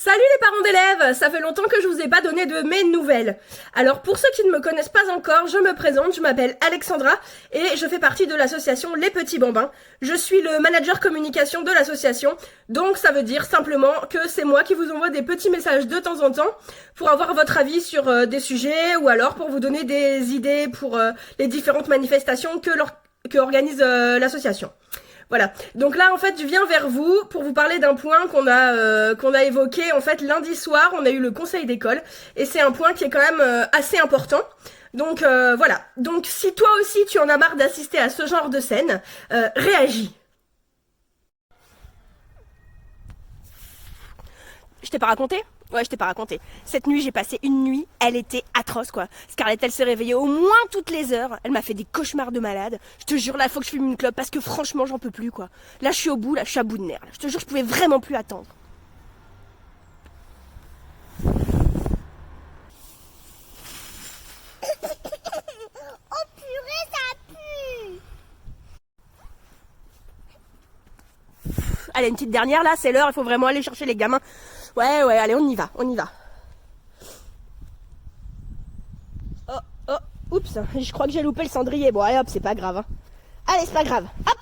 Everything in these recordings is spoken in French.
Salut les parents d'élèves, ça fait longtemps que je vous ai pas donné de mes nouvelles. Alors pour ceux qui ne me connaissent pas encore, je me présente, je m'appelle Alexandra et je fais partie de l'association Les Petits Bambins. Je suis le manager communication de l'association, donc ça veut dire simplement que c'est moi qui vous envoie des petits messages de temps en temps pour avoir votre avis sur des sujets ou alors pour vous donner des idées pour les différentes manifestations que organise l'association. Voilà. Donc là, en fait, je viens vers vous pour vous parler d'un point qu'on a évoqué. En fait, lundi soir, on a eu le conseil d'école et c'est un point qui est quand même assez important. Donc voilà. Donc si toi aussi tu en as marre d'assister à ce genre de scène, réagis. Je t'ai pas raconté? Ouais, je t'ai pas raconté. Cette nuit, j'ai passé une nuit, elle était atroce, quoi. Scarlett, elle s'est réveillée au moins toutes les heures. Elle m'a fait des cauchemars de malade. Je te jure, là, faut que je fume une clope parce que franchement, j'en peux plus, quoi. Là, je suis au bout, là, je suis à bout de nerfs. Je te jure, je pouvais vraiment plus attendre. Oh purée, ça pue! Allez, une petite dernière, là, c'est l'heure, il faut vraiment aller chercher les gamins. Ouais, allez, on y va, on y va. Oh, oups, je crois que j'ai loupé le cendrier. Bon, allez hop, c'est pas grave. Hein. Allez, c'est pas grave. Hop,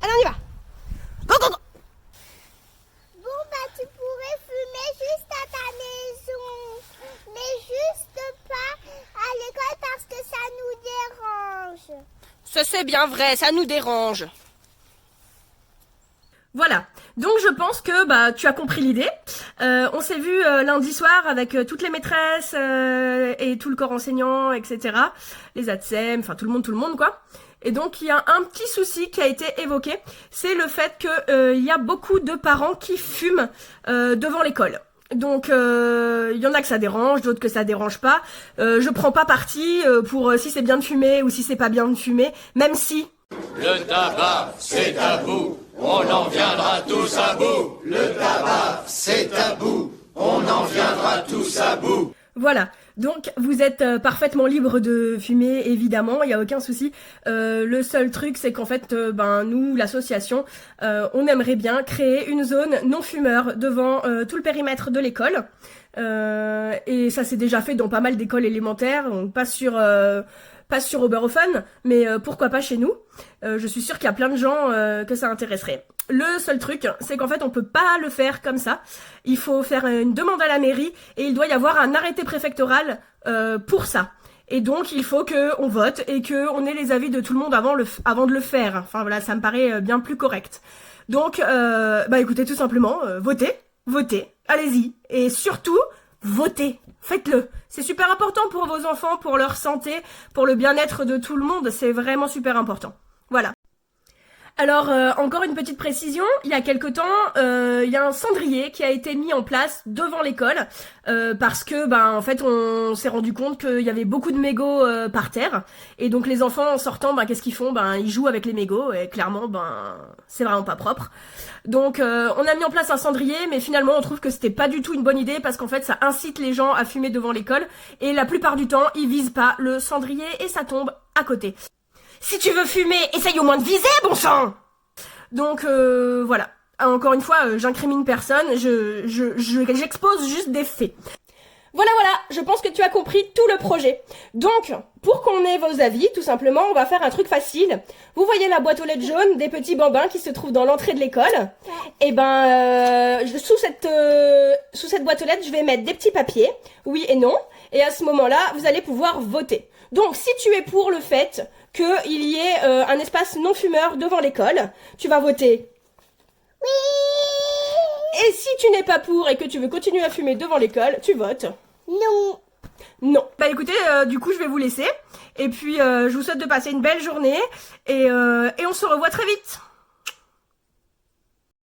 allez, on y va. Go, go, go. Bon bah tu pourrais fumer juste à ta maison, mais juste pas à l'école parce que ça nous dérange. Ça, c'est bien vrai, ça nous dérange. Voilà, donc je pense que tu as compris l'idée. On s'est vu lundi soir avec toutes les maîtresses et tout le corps enseignant, etc. Les ATSEM, enfin tout le monde quoi. Et donc il y a un petit souci qui a été évoqué, c'est le fait que il y a beaucoup de parents qui fument devant l'école. Donc il y en a que ça dérange, d'autres que ça dérange pas. Je prends pas parti pour si c'est bien de fumer ou si c'est pas bien de fumer, même si... Le tabac, c'est tabou, on en viendra tous à bout. Le tabac, c'est tabou, on en viendra tous à bout. Voilà, donc vous êtes parfaitement libre de fumer, évidemment, il n'y a aucun souci. Le seul truc, c'est qu'en fait, nous, l'association, on aimerait bien créer une zone non-fumeur devant tout le périmètre de l'école. Et ça s'est déjà fait dans pas mal d'écoles élémentaires, donc pas sur Oberhofen, mais pourquoi pas chez nous. Je suis sûre qu'il y a plein de gens que ça intéresserait. Le seul truc, c'est qu'en fait, on peut pas le faire comme ça. Il faut faire une demande à la mairie et il doit y avoir un arrêté préfectoral pour ça. Et donc, il faut qu'on vote et qu'on ait les avis de tout le monde avant de le faire. Enfin voilà, ça me paraît bien plus correct. Donc, écoutez, tout simplement, votez, allez-y. Et surtout, votez. Faites-le. C'est super important pour vos enfants, pour leur santé, pour le bien-être de tout le monde. C'est vraiment super important. Voilà. Alors, encore une petite précision, il y a quelque temps, il y a un cendrier qui a été mis en place devant l'école, parce que, en fait, on s'est rendu compte qu'il y avait beaucoup de mégots par terre, et donc les enfants, en sortant, qu'est-ce qu'ils font? Ils jouent avec les mégots, et clairement, c'est vraiment pas propre. Donc, on a mis en place un cendrier, mais finalement, on trouve que c'était pas du tout une bonne idée, parce qu'en fait, ça incite les gens à fumer devant l'école, et la plupart du temps, ils visent pas le cendrier, et ça tombe à côté. Si tu veux fumer, essaye au moins de viser, bon sang! Donc voilà. Encore une fois, j'incrimine personne, j'expose juste des faits. Voilà, je pense que tu as compris tout le projet. Donc, pour qu'on ait vos avis, tout simplement, on va faire un truc facile. Vous voyez la boîte aux lettres jaune des petits bambins qui se trouve dans l'entrée de l'école? Et sous cette boîte aux lettres, je vais mettre des petits papiers, oui et non. Et à ce moment-là, vous allez pouvoir voter. Donc, si tu es pour le fait qu'il y ait un espace non-fumeur devant l'école, tu vas voter oui. Et si tu n'es pas pour et que tu veux continuer à fumer devant l'école, tu votes Non. Non. Écoutez, du coup, je vais vous laisser. Et puis, je vous souhaite de passer une belle journée. Et on se revoit très vite.